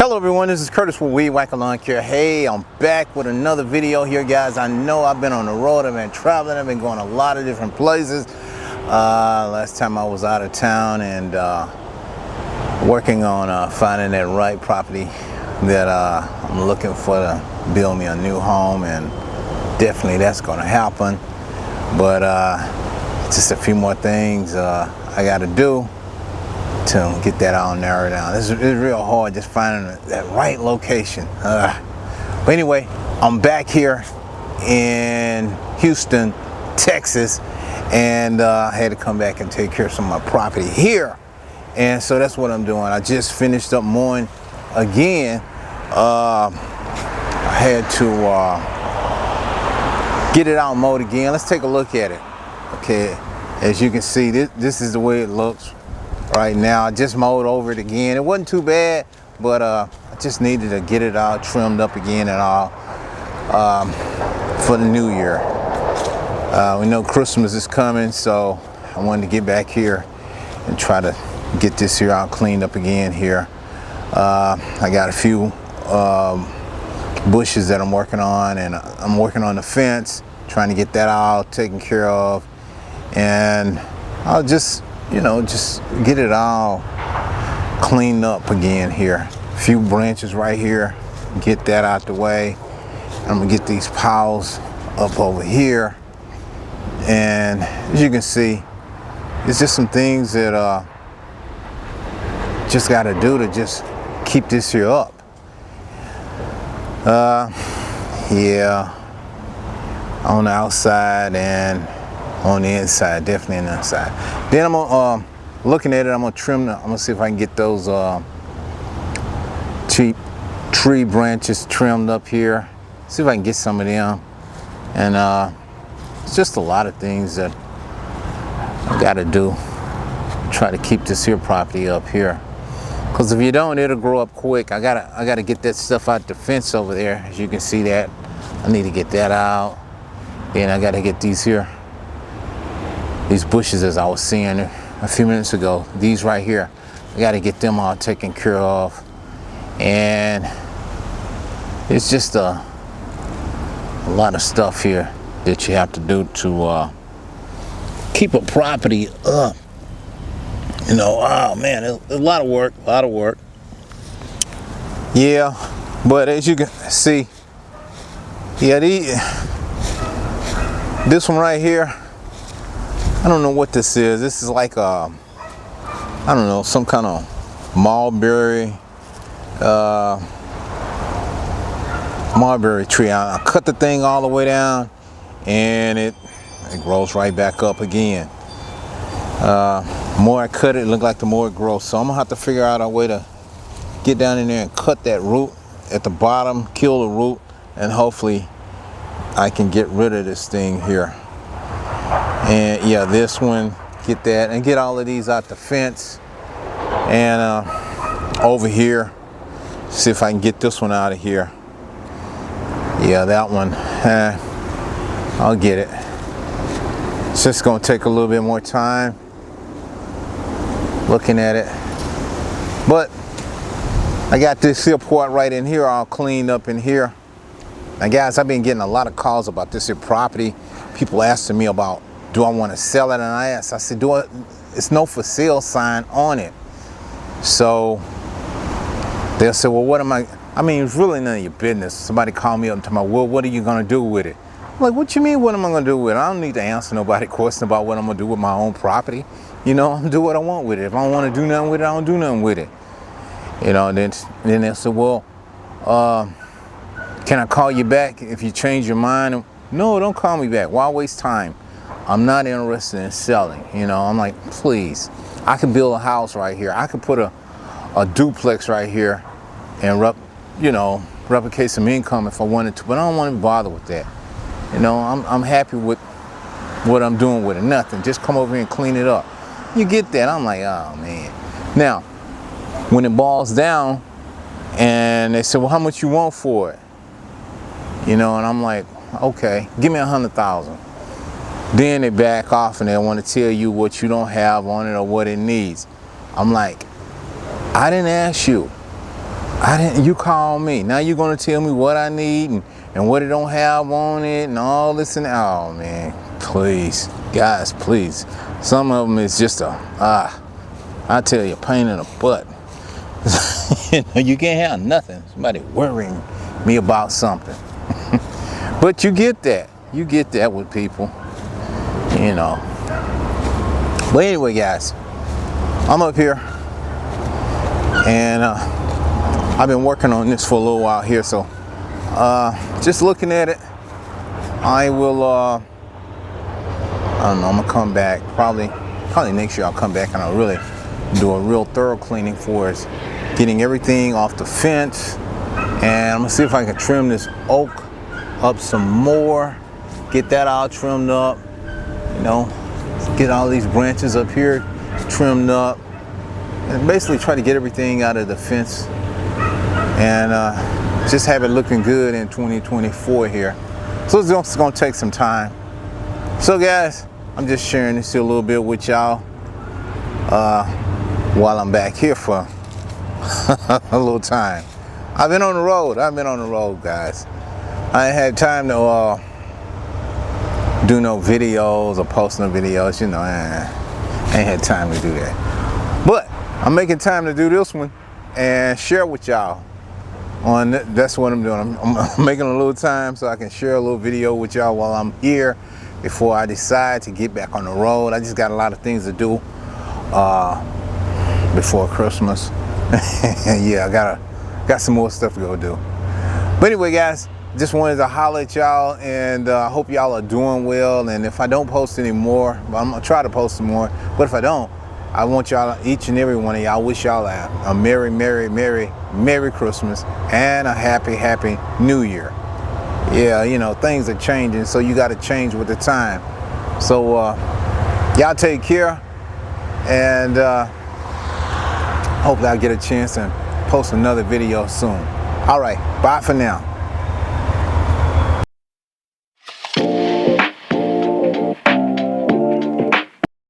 Hello everyone, this is Curtis with Weed Whacker Lawn Care. Hey, I'm back with another video here, guys. I know I've been on the road, I've been traveling, I've been going a lot of different places. Last time I was out of town and working on finding that right property that I'm looking for to build me a new home, and definitely that's going to happen. But just a few more things I got to do to get that all narrowed down. It's real hard just finding that right location. But anyway, I'm back here in Houston, Texas, and I had to come back and take care of some of my property here. And so that's what I'm doing. I just finished up mowing again. I had to get it out mowed again. Let's take a look at it. Okay, as you can see, this is the way it looks right now. I just mowed over it again. It wasn't too bad, but I just needed to get it all trimmed up again and all for the new year. We know Christmas is coming, so I wanted to get back here and try to get this here all cleaned up again here. I got a few bushes that I'm working on, and I'm working on the fence, trying to get that all taken care of, and I'll just get it all cleaned up again here. A few branches right here, get that out the way. I'm gonna get these piles up over here, and as you can see, it's just some things that just got to do to just keep this here up. Yeah, on the outside and on the inside, definitely on the inside. Then I'm gonna looking at it, I'm gonna trim I'm gonna see if I can get those cheap tree branches trimmed up here, see if I can get some of them. And it's just a lot of things that I gotta do, try to keep this here property up here, because if you don't, it'll grow up quick. I gotta get that stuff out the fence over there. As you can see, that I need to get that out. Then I gotta get these bushes, as I was seeing a few minutes ago, these right here, I got to get them all taken care of. And it's just a lot of stuff here that you have to do to keep a property up. You know, oh man, it's a lot of work, Yeah, but as you can see, yeah, this one right here, I don't know what this is. This is like I don't know, some kind of mulberry tree. I cut the thing all the way down, and it grows right back up again. The more I cut it, look like the more it grows. So I'm gonna have to figure out a way to get down in there and cut that root at the bottom, kill the root, and hopefully I can get rid of this thing here. And yeah, this one, get that, and get all of these out the fence. And over here, see if I can get this one out of here. Yeah, that one, I'll get it. It's just gonna take a little bit more time looking at it. But I got this here part right in here all cleaned up in here. Now guys, I've been getting a lot of calls about this here property. People asking me about, do I want to sell it? And I said, it's no for sale sign on it. So they'll say, well, what am I mean, it's really none of your business. Somebody called me up and told me, well, what are you going to do with it? I'm like, what you mean, what am I going to do with it? I don't need to answer nobody question about what I'm going to do with my own property. You know, I'm do what I want with it. If I don't want to do nothing with it, I don't do nothing with it. You know, then they said, well, can I call you back if you change your mind? No, don't call me back. Why waste time? I'm not interested in selling. You know, I'm like, please, I could build a house right here. I could put a duplex right here and replicate some income if I wanted to, but I don't want to bother with that. You know, I'm happy with what I'm doing with it. Nothing, just come over here and clean it up. You get that? I'm like, oh man. Now, when it boils down and they say, well, how much you want for it? You know, and I'm like, okay, give me 100,000. Then they back off and they want to tell you what you don't have on it or what it needs. I'm like, I didn't ask you. You call me. Now you're gonna tell me what I need and what it don't have on it and all this and oh man, please, guys, please. Some of them is just I tell you, pain in the butt. You can't have nothing. Somebody worrying me about something. But you get that. You get that with people, you know. But anyway, guys, I'm up here and I've been working on this for a little while here, so just looking at it, I will I don't know, I'm gonna come back probably next year. I'll come back and I'll really do a real thorough cleaning for us, getting everything off the fence, and I'm gonna see if I can trim this oak up some more, get that all trimmed up, you know, get all these branches up here trimmed up, and basically try to get everything out of the fence and just have it looking good in 2024 here. So it's just gonna take some time. So guys, I'm just sharing this here a little bit with y'all while I'm back here for a little time. I've been on the road, guys. I ain't had time to do no videos or post no videos, you know. I ain't had time to do that. But I'm making time to do this one and share with y'all. That's what I'm doing. I'm making a little time so I can share a little video with y'all while I'm here before I decide to get back on the road. I just got a lot of things to do before Christmas. Yeah, I got some more stuff to go do. But anyway, guys, just wanted to holler at y'all, and I hope y'all are doing well. And if I don't post any more, I'm gonna try to post some more. But if I don't, I want y'all, each and every one of y'all, wish y'all a merry, merry, merry, merry Christmas and a happy, happy New Year. Yeah, you know, things are changing, so you got to change with the time. So y'all take care, and hopefully I'll get a chance and post another video soon. All right, bye for now.